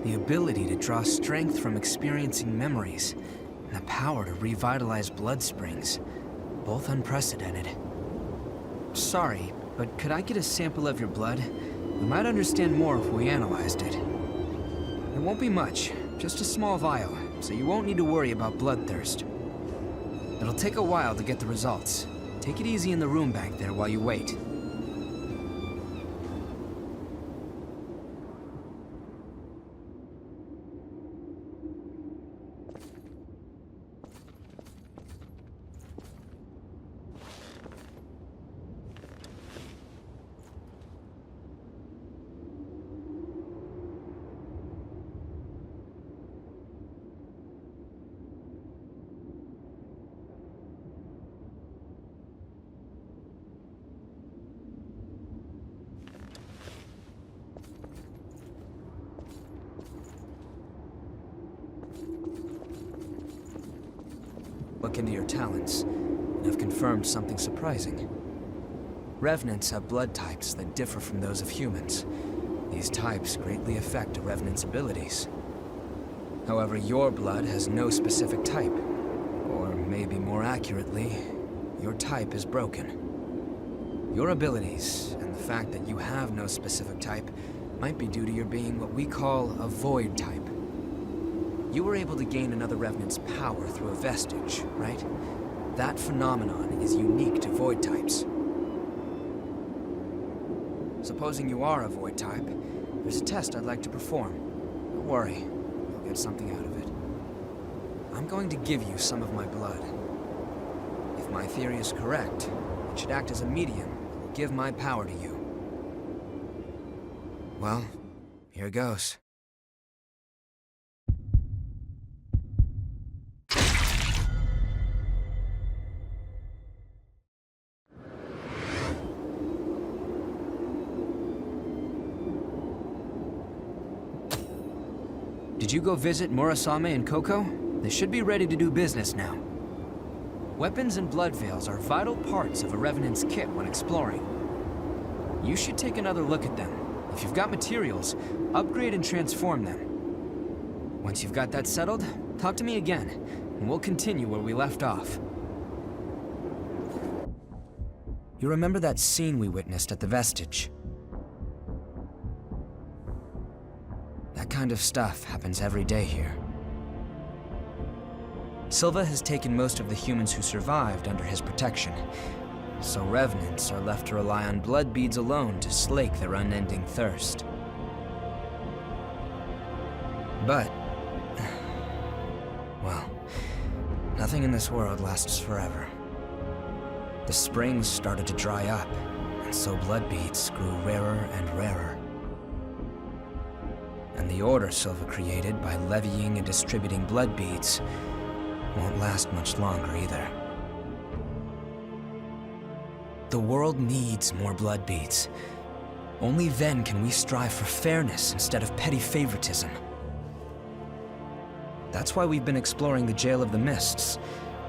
The ability to draw strength from experiencing memories, and the power to revitalize blood springs. Both unprecedented. Sorry, but could I get a sample of your blood? We might understand more if we analyzed it. It won't be much, just a small vial, so you won't need to worry about bloodthirst. It'll take a while to get the results. Take it easy in the room back there while you wait. Look into your talents, and I've confirmed something surprising. Revenants have blood types that differ from those of humans. These types greatly affect a Revenant's abilities. However, your blood has no specific type. Or maybe more accurately, your type is broken. Your abilities, and the fact that you have no specific type, might be due to your being what we call a void type. You were able to gain another Revenant's power through a vestige, right? That phenomenon is unique to void types. Supposing you are a void type, there's a test I'd like to perform. Don't worry, you'll get something out of it. I'm going to give you some of my blood. If my theory is correct, it should act as a medium that will give my power to you. Well, here goes. Did you go visit Murasame and Koko? They should be ready to do business now. Weapons and blood veils are vital parts of a Revenant's kit when exploring. You should take another look at them. If you've got materials, upgrade and transform them. Once you've got that settled, talk to me again, and we'll continue where we left off. You remember that scene we witnessed at the Vestige? That kind of stuff happens every day here. Silva has taken most of the humans who survived under his protection, so Revenants are left to rely on blood beads alone to slake their unending thirst. But, well, nothing in this world lasts forever. The springs started to dry up, and so blood beads grew rarer and rarer. And the order Silva created by levying and distributing blood beads won't last much longer either. The world needs more blood beads. Only then can we strive for fairness instead of petty favoritism. That's why we've been exploring the Jail of the Mists.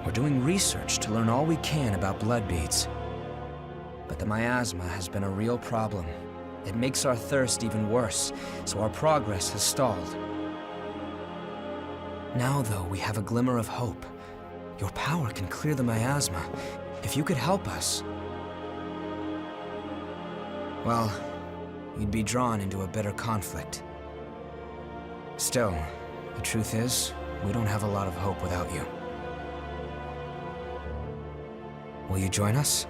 We're doing research to learn all we can about blood beads. But the miasma has been a real problem. It makes our thirst even worse, so our progress has stalled. Now, though, we have a glimmer of hope. Your power can clear the miasma. If you could help us... well, you'd be drawn into a bitter conflict. Still, the truth is, we don't have a lot of hope without you. Will you join us?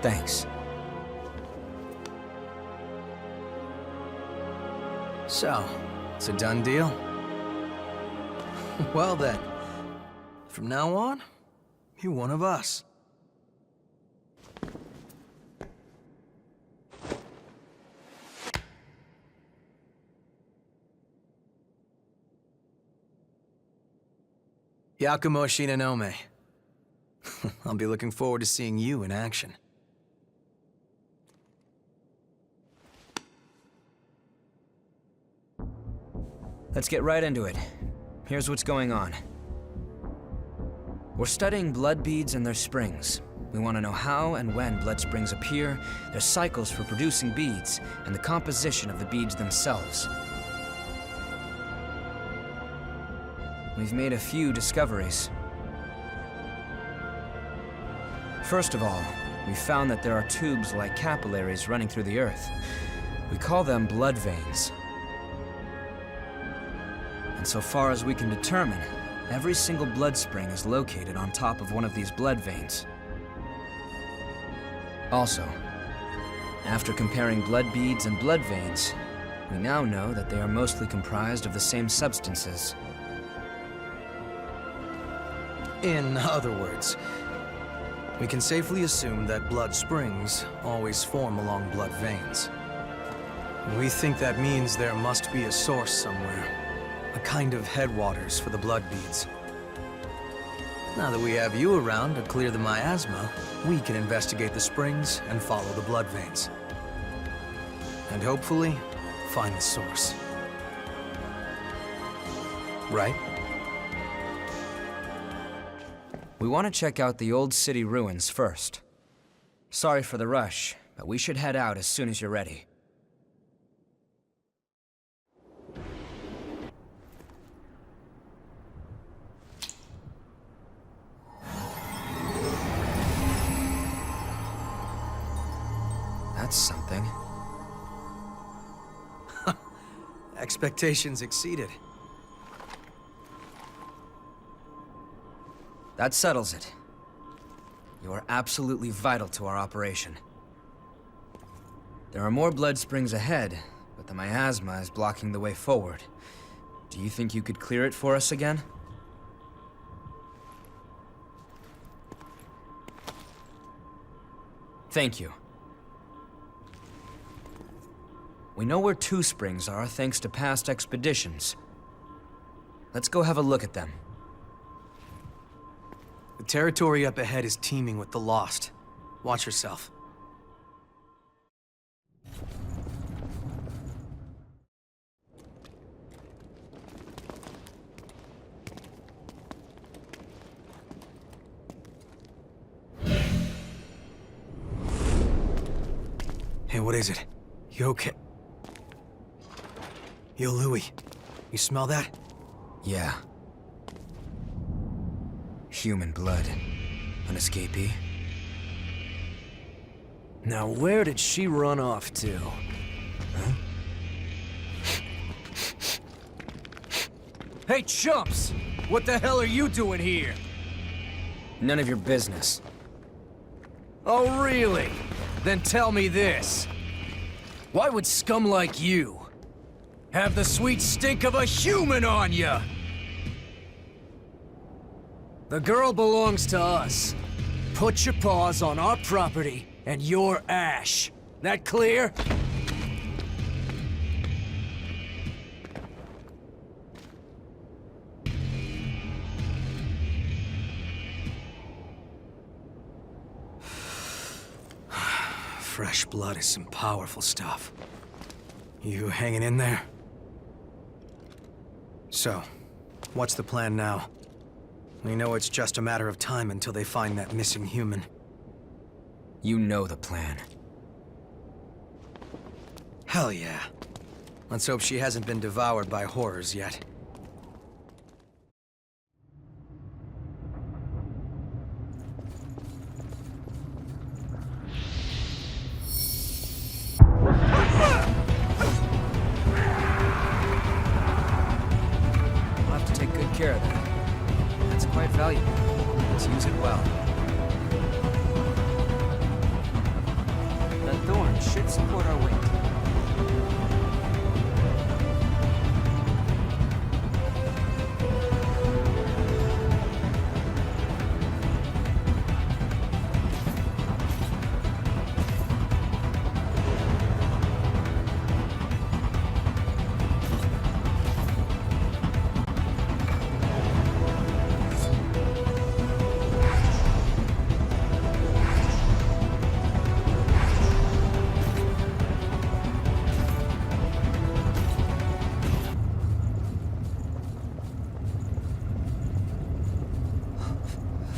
Thanks. So, it's a done deal? Well then, from now on, you're one of us. Yakumo Shinonome. I'll be looking forward to seeing you in action. Let's get right into it. Here's what's going on. We're studying blood beads and their springs. We want to know how and when blood springs appear, their cycles for producing beads, and the composition of the beads themselves. We've made a few discoveries. First of all, we found that there are tubes like capillaries running through the earth. We call them blood veins. And so far as we can determine, every single blood spring is located on top of one of these blood veins. Also, after comparing blood beads and blood veins, we now know that they are mostly comprised of the same substances. In other words, we can safely assume that blood springs always form along blood veins. We think that means there must be a source somewhere, a kind of headwaters for the blood beads. Now that we have you around to clear the miasma, we can investigate the springs and follow the blood veins. And hopefully, find the source. Right? We want to check out the old city ruins first. Sorry for the rush, but we should head out as soon as you're ready. That's something. Expectations exceeded. That settles it. You are absolutely vital to our operation. There are more blood springs ahead, but the miasma is blocking the way forward. Do you think you could clear it for us again? Thank you. We know where two springs are thanks to past expeditions. Let's go have a look at them. The territory up ahead is teeming with the lost. Watch yourself. Hey, what is it? You okay? Yo, Louis. You smell that? Yeah. Human blood. An escapee? Now where did she run off to? Huh? Hey, chumps! What the hell are you doing here? None of your business. Oh, really? Then tell me this. Why would scum like you have the sweet stink of a human on ya? The girl belongs to us. Put your paws on our property and your ash. That clear? Fresh blood is some powerful stuff. You hanging in there? So, what's the plan now? We know it's just a matter of time until they find that missing human. You know the plan. Hell yeah. Let's hope she hasn't been devoured by horrors yet. We'll have to take good care of that. That's quite valuable. Let's use it well. That thorn should support our weight.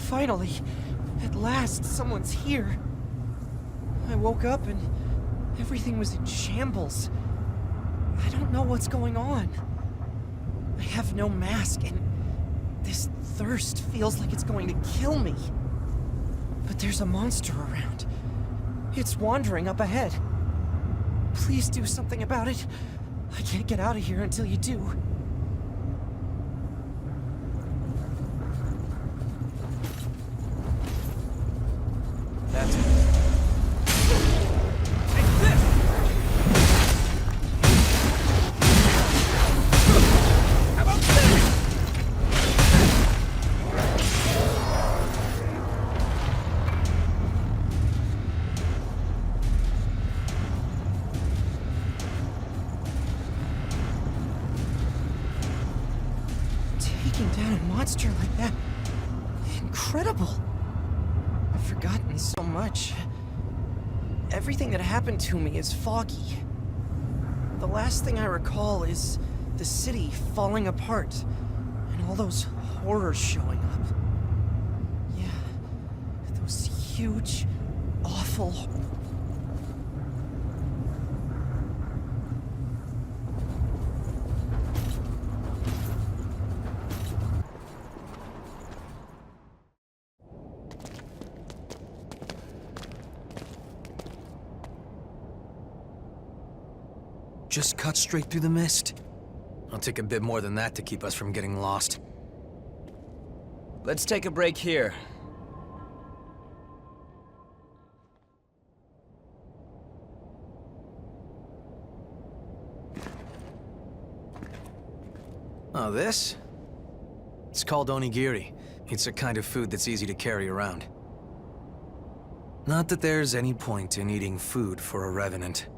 Finally! At last, someone's here. I woke up and everything was in shambles. I don't know what's going on. I have no mask and this thirst feels like it's going to kill me. But there's a monster around. It's wandering up ahead. Please do something about it. I can't get out of here until you do. That's it. Taking down a monster like that. Incredible. I've forgotten so much. Everything that happened to me is foggy. The last thing I recall is the city falling apart and all those horrors showing up. Yeah, those huge, awful. Just cut straight through the mist. It'll take a bit more than that to keep us from getting lost. Let's take a break here. Oh, this? It's called onigiri. It's a kind of food that's easy to carry around. Not that there's any point in eating food for a revenant.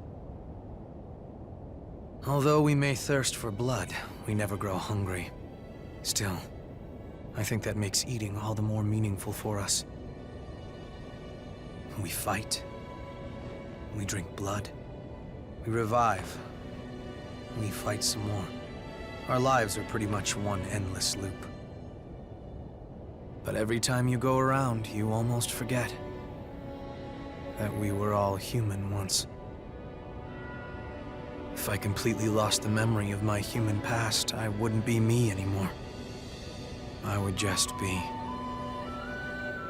Although we may thirst for blood, we never grow hungry. Still, I think that makes eating all the more meaningful for us. We fight. We drink blood. We revive. We fight some more. Our lives are pretty much one endless loop. But every time you go around, you almost forget that we were all human once. If I completely lost the memory of my human past, I wouldn't be me anymore. I would just be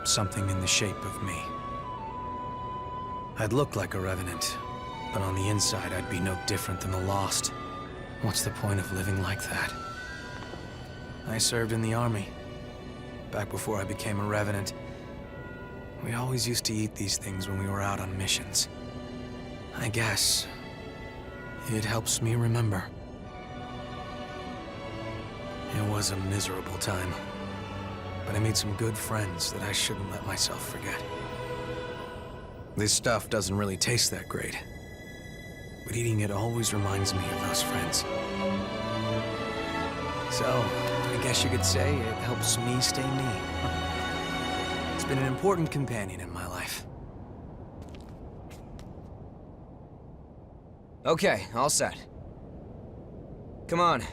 something in the shape of me. I'd look like a revenant, but on the inside I'd be no different than the lost. What's the point of living like that? I served in the army, back before I became a revenant. We always used to eat these things when we were out on missions. I guess it helps me remember. It was a miserable time, but I made some good friends that I shouldn't let myself forget. This stuff doesn't really taste that great, but eating it always reminds me of those friends. So, I guess you could say it helps me stay me. It's been an important companion in my life. Okay, all set. Come on,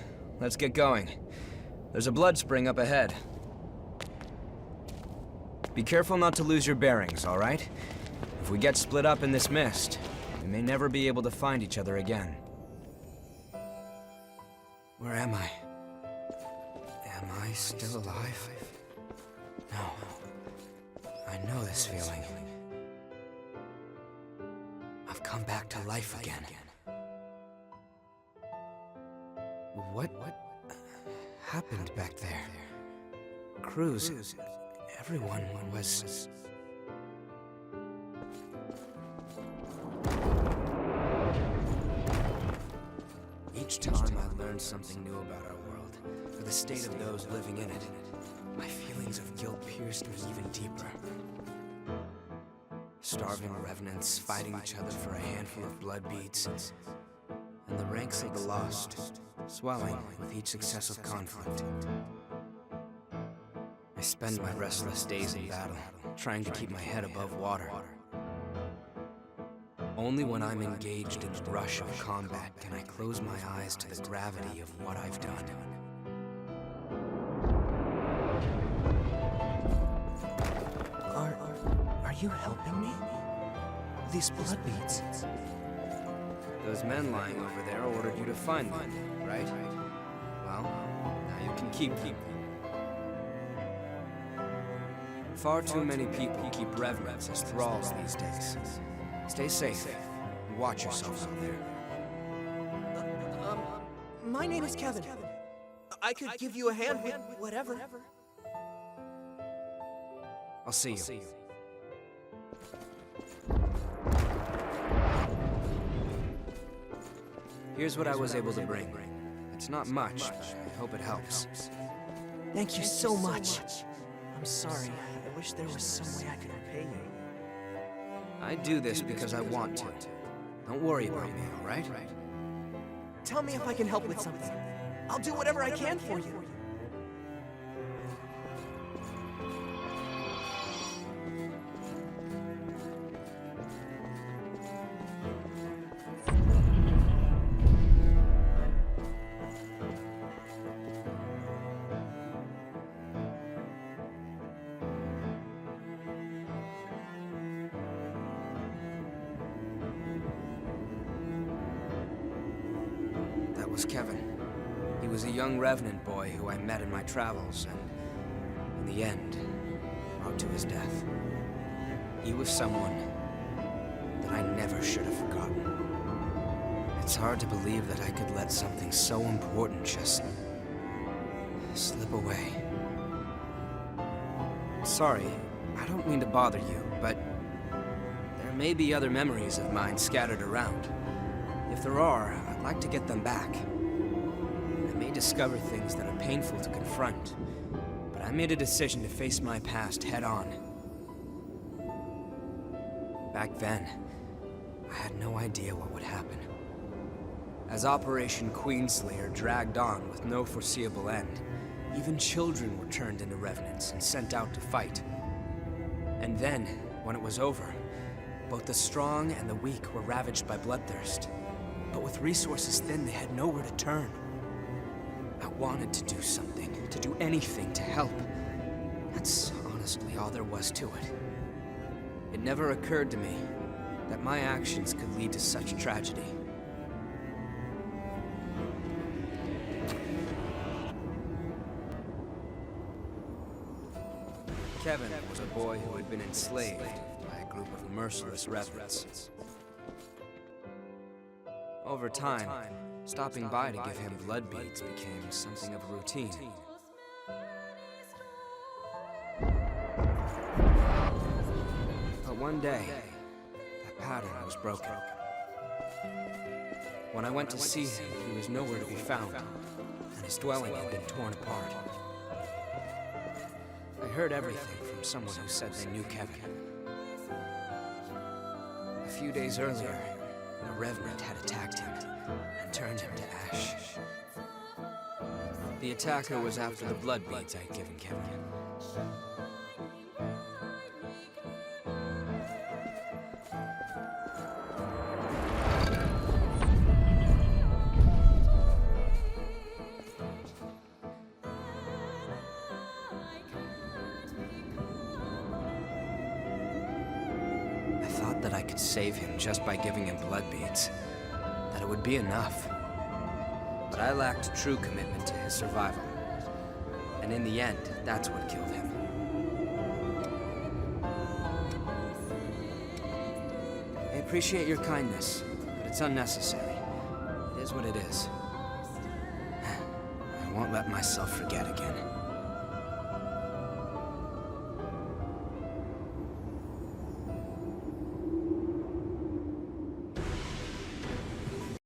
let's get going. There's a blood spring up ahead. Be careful not to lose your bearings, all right? If we get split up in this mist, we may never be able to find each other again. Where am I? Am I still alive? No. I know this feeling. I've come back to life again. What happened back there? Cruz, everyone was... Each time I learned something new about our world, or the state of those living in it, my feelings of guilt pierced me even deeper. Starving revenants fighting each other for a handful of blood beads, and the ranks of the lost swelling with each successive conflict. I spend my restless days in battle, trying to keep my head above water. Only when I'm engaged in the rush of combat can I close my eyes to the gravity of what I've done. you helping me? These blood beads. Those men lying over there ordered you to find them, right? Well, now you can keep them. Far too many people keep revenants as thralls these days. Stay safe and watch yourself out there. My name is Kevin. I could give you a hand with whatever. I'll see you. Here's what I was able to bring. It's not much, but I hope it helps. Thank you so much. I'm sorry. I wish there was some way I could repay you. I do this because I want to. Don't worry about me, all right? Tell me if I can help with something. I'll do whatever I can for you. That was Kevin. He was a young revenant boy who I met in my travels, and in the end, rode to his death. He was someone that I never should have forgotten. It's hard to believe that I could let something so important just slip away. Sorry, I don't mean to bother you, but there may be other memories of mine scattered around. If there are, I'd like to get them back. I may discover things that are painful to confront, but I made a decision to face my past head-on. Back then, I had no idea what would happen. As Operation Queenslayer dragged on with no foreseeable end, even children were turned into revenants and sent out to fight. And then, when it was over, both the strong and the weak were ravaged by bloodthirst. But with resources thin, they had nowhere to turn. I wanted to do something, to do anything to help. That's honestly all there was to it. It never occurred to me that my actions could lead to such tragedy. Kevin was a boy who had been enslaved by a group of merciless revenants. Over time, stopping by to give him blood beads became something of a routine. But one day, that pattern was broken. When I went to see him, he was nowhere to be found, and his dwelling had been torn apart. I heard everything from someone who said they knew Kevin. A few days earlier, a revenant had attacked him and turned him to ash. The attacker was after the blood beads I'd given Kevin. I thought that I could save him just by giving him blood beads, that it would be enough. But I lacked true commitment to his survival. And in the end, that's what killed him. I appreciate your kindness, but it's unnecessary. It is what it is. I won't let myself forget again.